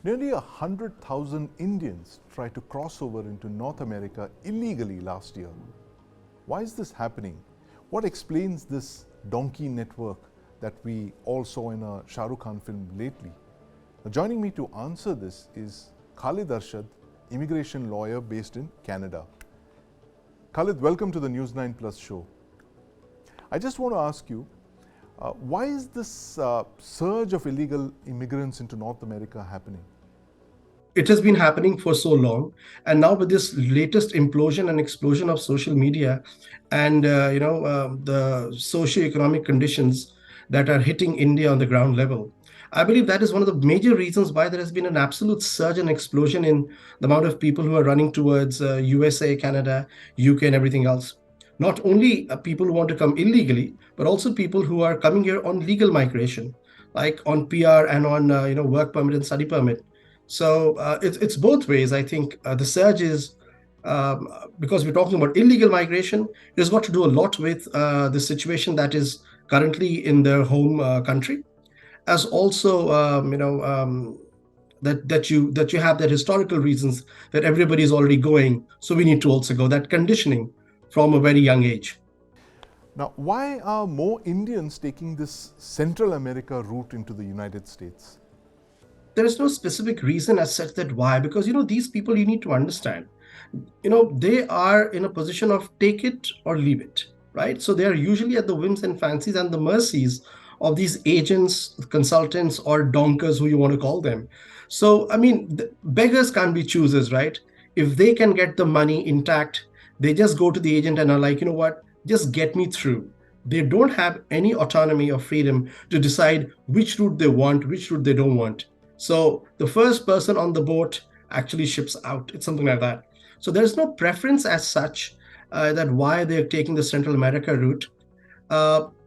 Nearly 100,000 Indians tried to cross over into North America illegally last year. Why is this happening? What explains this donkey network that we all saw in a Shah Rukh Khan film lately? Now, joining me to answer this is Khalid Arshad, immigration lawyer based in Canada. Khalid, welcome to the News9 Plus Show. I just want to ask you, why is this surge of illegal immigrants into North America happening? It has been happening for so long, and now with this latest implosion and explosion of social media and the socio-economic conditions that are hitting India on the ground level, I believe that is one of the major reasons why there has been an absolute surge and explosion in the amount of people who are running towards USA, Canada, UK, and everything else. Not only people who want to come illegally, but also people who are coming here on legal migration, like on PR and on work permit and study permit. So it's both ways. I think the surge is because we're talking about illegal migration. It has got to do a lot with the situation that is currently in their home country, as also that you have that historical reasons that everybody is already going. So we need to also go that conditioning from a very young age. Now, why are more Indians taking this Central America route into the United States? There is no specific reason as such that why, because these people, you need to understand, they are in a position of take it or leave it, right? So they are usually at the whims and fancies and the mercies of these agents, consultants, or donkers, who you want to call them. So I mean, beggars can't be choosers, right? If they can get the money intact, they just go to the agent and are like, you know what, just get me through. They don't have any autonomy or freedom to decide which route they want, which route they don't want. So the first person on the boat actually ships out. It's something like that. So there's no preference as such that why they're taking the Central America route.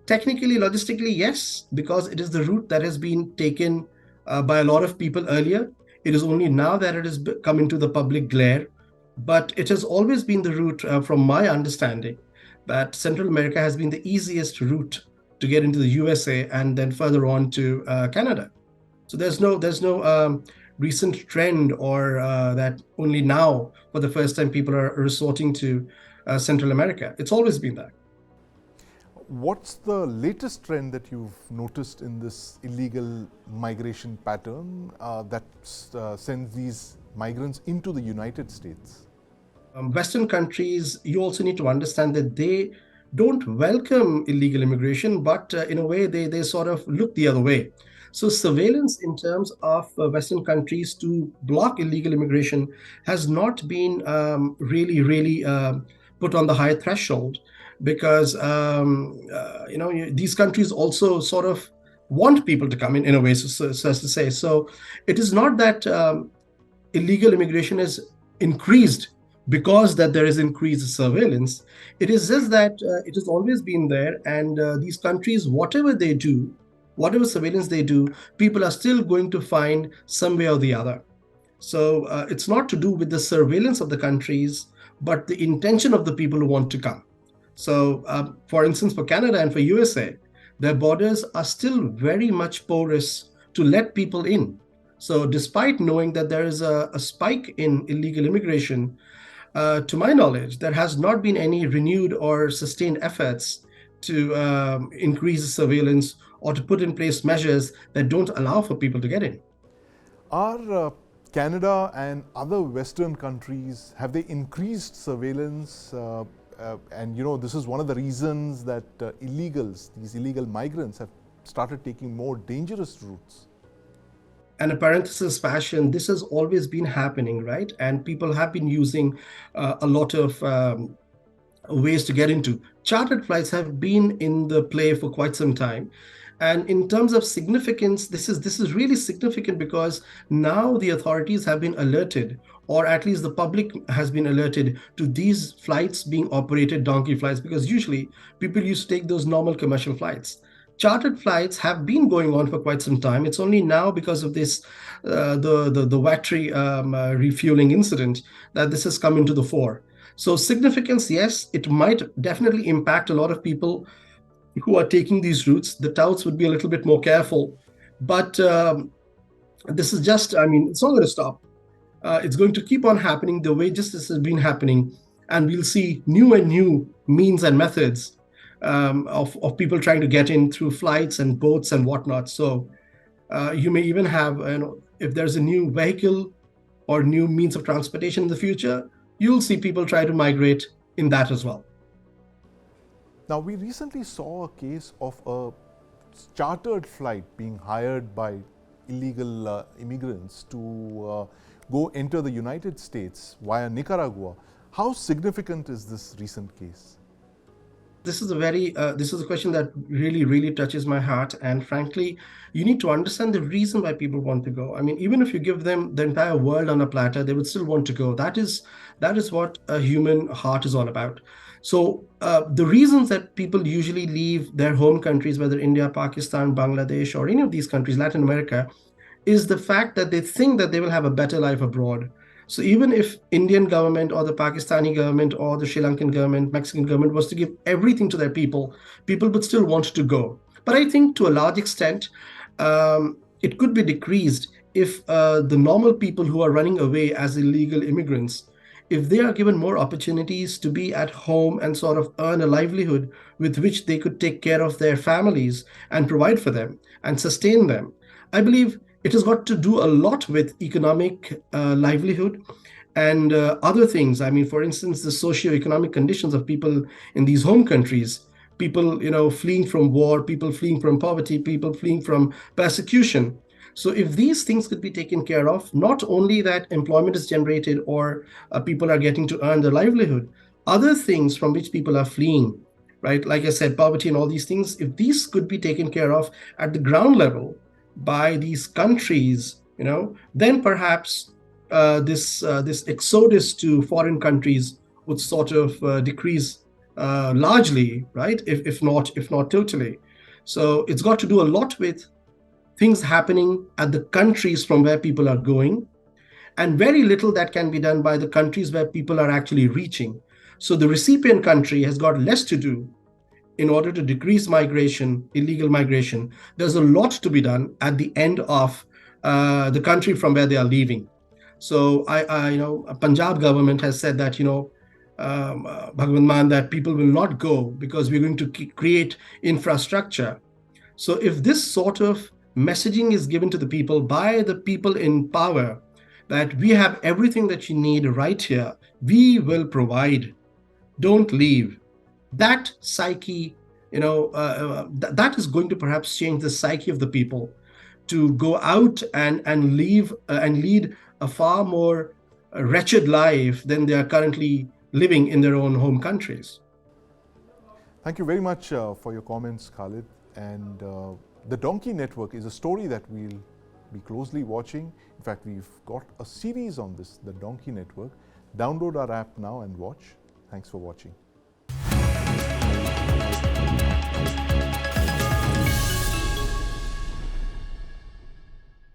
Technically, logistically, yes, because it is the route that has been taken by a lot of people earlier. It is only now that it has come into the public glare. But it has always been the route, from my understanding, that Central America has been the easiest route to get into the USA and then further on to Canada. So there's no recent trend or that only now for the first time people are resorting to Central America. It's always been that. What's the latest trend that you've noticed in this illegal migration pattern that sends these migrants into the United States? Western countries, you also need to understand that they don't welcome illegal immigration, but in a way they sort of look the other way. So surveillance in terms of Western countries to block illegal immigration has not been really put on the high threshold, because these countries also sort of want people to come in a way, so as to say. So it is not that illegal immigration is increased because that there is increased surveillance. It is just that it has always been there, and these countries, whatever they do, whatever surveillance they do, people are still going to find some way or the other. So it's not to do with the surveillance of the countries, but the intention of the people who want to come. So for instance, for Canada and for USA, their borders are still very much porous to let people in. So despite knowing that there is a spike in illegal immigration, to my knowledge, there has not been any renewed or sustained efforts to increase surveillance or to put in place measures that don't allow for people to get in. Are Canada and other Western countries, have they increased surveillance? And this is one of the reasons that these illegal migrants have started taking more dangerous routes. And a parenthesis fashion, this has always been happening, right? And people have been using a lot of ways to get into. Chartered flights have been in the play for quite some time. And in terms of significance, this is really significant because now the authorities have been alerted, or at least the public has been alerted to these flights being operated, donkey flights, because usually people used to take those normal commercial flights. Chartered flights have been going on for quite some time. It's only now because of this, the Watry refueling incident, that this has come into the fore. So significance, yes, it might definitely impact a lot of people who are taking these routes. The touts would be a little bit more careful, but This is just, I mean, it's not going to stop. It's going to keep on happening the way just this has been happening. And we'll see new and new means and methods of people trying to get in through flights and boats and whatnot. So you may even have, if there's a new vehicle or new means of transportation in the future, you'll see people try to migrate in that as well. Now, we recently saw a case of a chartered flight being hired by illegal immigrants to go enter the United States via Nicaragua. How significant is this recent case? This is a question that really touches my heart, and frankly, you need to understand the reason why people want to go. I mean, even if you give them the entire world on a platter, they would still want to go. That is what a human heart is all about. So the reasons that people usually leave their home countries, whether India, Pakistan, Bangladesh, or any of these countries, Latin America, is the fact that they think that they will have a better life abroad. So even if Indian government or the Pakistani government or the Sri Lankan government, Mexican government was to give everything to their people, people would still want to go. But I think to a large extent, it could be decreased if the normal people who are running away as illegal immigrants, if they are given more opportunities to be at home and sort of earn a livelihood with which they could take care of their families and provide for them and sustain them. I believe it has got to do a lot with economic livelihood and other things. I mean, for instance, the socio-economic conditions of people in these home countries, people, fleeing from war, people fleeing from poverty, people fleeing from persecution. So if these things could be taken care of, not only that employment is generated or people are getting to earn their livelihood, other things from which people are fleeing, right? Like I said, poverty and all these things, if these could be taken care of at the ground level by these countries, then perhaps this exodus to foreign countries would sort of decrease largely, right? If not totally. So it's got to do a lot with things happening at the countries from where people are going, and very little that can be done by the countries where people are actually reaching. So the recipient country has got less to do in order to decrease migration, illegal migration. There's a lot to be done at the end of the country from where they are leaving. So Punjab government has said that, Bhagwan Man, that people will not go because we're going to create infrastructure. So if this sort of messaging is given to the people by the people in power, that we have everything that you need right here, we will provide, don't leave. That psyche, that is going to perhaps change the psyche of the people to go out and leave and lead a far more wretched life than they are currently living in their own home countries. Thank you very much for your comments, Khalid. And the Donkey Network is a story that we'll be closely watching. In fact, we've got a series on this, the Donkey Network. Download our app now and watch. Thanks for watching.